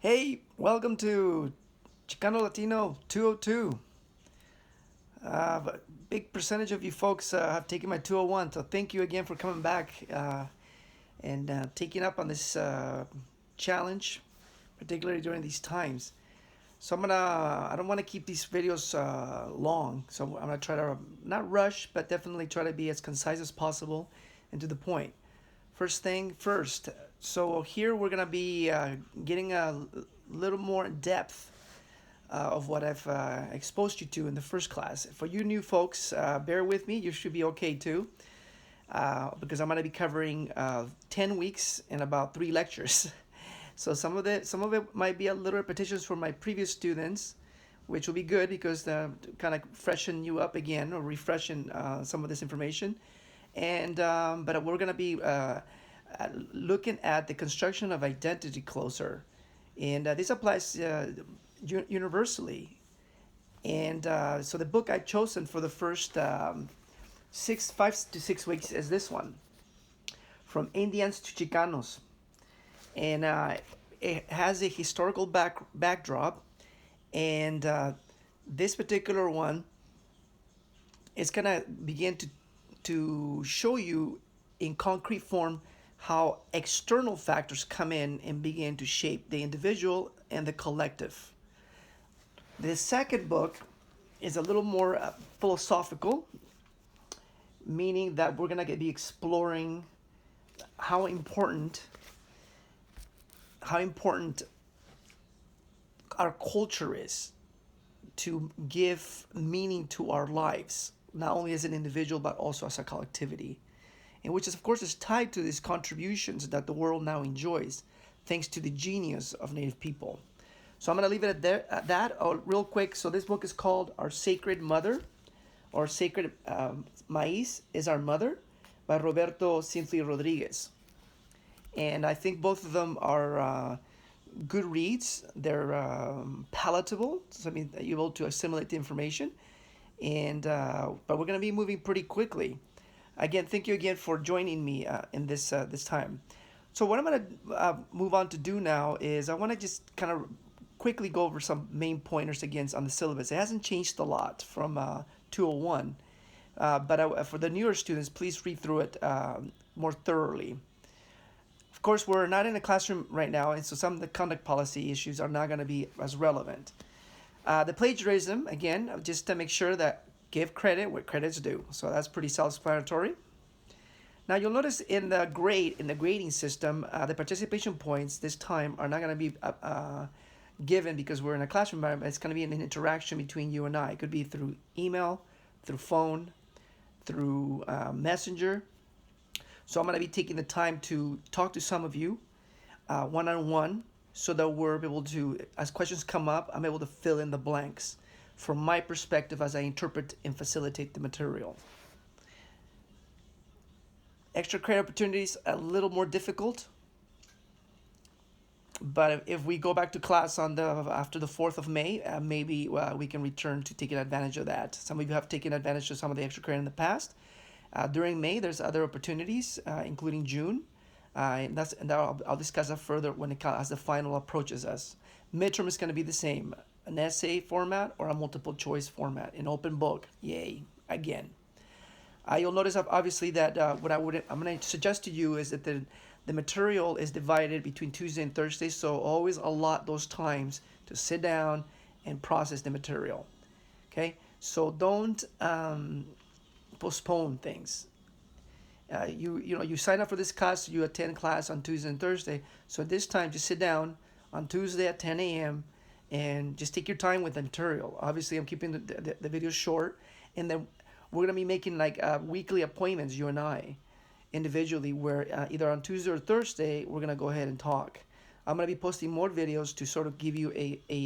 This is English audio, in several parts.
Hey, welcome to Chicano Latino 202. A big percentage of you folks have taken my 201, so thank you again for coming back and taking up on this challenge, particularly during these times. So I don't want to keep these videos long, so I'm gonna try to not rush, but definitely try to be as concise as possible and to the point. First thing first. So here we're gonna be getting a little more in depth of what I've exposed you to in the first class. For you new folks, bear with me. You should be okay too, because I'm gonna be covering 10 weeks and about 3 lectures. So some of it might be a little repetitions for my previous students, which will be good because kind of freshen you up again or refreshing some of this information. And but we're gonna be looking at the construction of identity closer, and this applies universally. And so the book I've chosen for the first 5 to 6 weeks is this one, From Indians to Chicanos, and it has a historical backdrop, and this particular one is gonna begin to show you in concrete form how external factors come in and begin to shape the individual and the collective. The second book is a little more philosophical, meaning that we're going to be exploring how important how important our culture is to give meaning to our lives, not only as an individual but also as a collectivity, and which is of course is tied to these contributions that the world now enjoys thanks to the genius of Native people. So I'm going to leave it at that real quick. So this book is called Our Sacred Mother, or Sacred Maíz is Our Mother, by Roberto Simply Rodriguez. And I think both of them are good reads. They're palatable, so I mean, you're able to assimilate the information. And but we're going to be moving pretty quickly. Again, thank you again for joining me in this time. So what I'm going to move on to do now is I want to just kind of quickly go over some main pointers again on the syllabus. It hasn't changed a lot from 201, but for the newer students, please read through it more thoroughly. Of course, we're not in a classroom right now, and so some of the conduct policy issues are not going to be as relevant. The plagiarism, again, just to make sure that give credit where credit's due. So that's pretty self-explanatory. Now you'll notice in the grading system, the participation points this time are not going to be given because we're in a classroom environment. It's going to be an interaction between you and I. It could be through email, through phone, through messenger. So I'm going to be taking the time to talk to some of you one-on-one, so that we're able to, as questions come up, I'm able to fill in the blanks from my perspective as I interpret and facilitate the material. Extra credit opportunities a little more difficult, but if we go back to class on the after the 4th of May, maybe we can return to taking advantage of that. Some of you have taken advantage of some of the extra credit in the past. During May, there's other opportunities, including June. And I'll discuss that further as the final approaches us. Midterm is going to be the same, an essay format or a multiple choice format, an open book. Yay! Again, you'll notice obviously that I'm going to suggest to you is that the material is divided between Tuesday and Thursday, so always allot those times to sit down and process the material. Okay, so don't postpone things. You sign up for this class, you attend class on Tuesday and Thursday. So this time, just sit down on Tuesday at 10 a.m. and just take your time with the material. Obviously, I'm keeping the video short, and then we're gonna be making like weekly appointments, you and I, individually, where either on Tuesday or Thursday we're gonna go ahead and talk. I'm gonna be posting more videos to sort of give you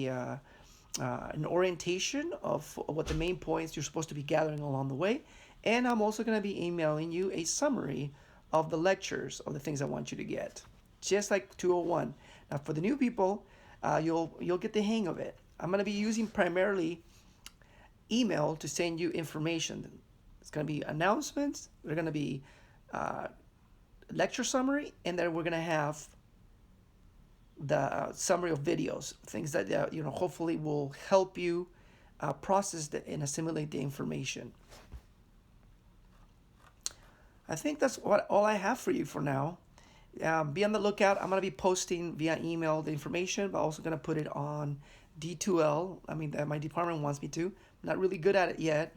an orientation of what the main points you're supposed to be gathering along the way. And I'm also going to be emailing you a summary of the lectures, of the things I want you to get, just like 201. Now, for the new people, you'll get the hang of it. I'm going to be using primarily email to send you information. It's going to be announcements. They're going to be lecture summary, and then we're going to have the summary of videos, things that hopefully will help you process and assimilate the information. I think that's what all I have for you for now. Be on the lookout. I'm gonna be posting via email the information, but also gonna put it on D2L. I mean, my department wants me to. I'm not really good at it yet,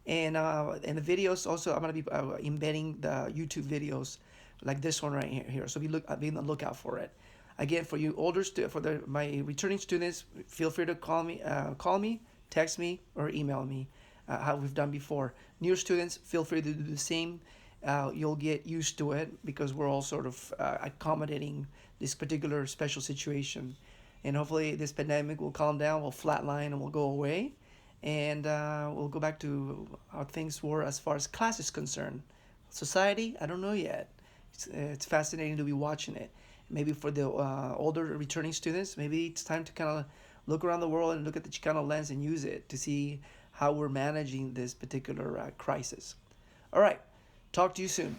and the videos also. I'm gonna be embedding the YouTube videos, like this one right here. So be on the lookout for it. Again, for you my returning students, feel free to call me, text me, or email me, how we've done before. New students, feel free to do the same. You'll get used to it because we're all sort of accommodating this particular special situation. And hopefully, this pandemic will calm down, will flatline, and will go away. And we'll go back to how things were as far as class is concerned. Society, I don't know yet. It's fascinating to be watching it. Maybe for the older returning students, maybe it's time to kind of look around the world and look at the Chicano lens and use it to see how we're managing this particular crisis. All right. Talk to you soon.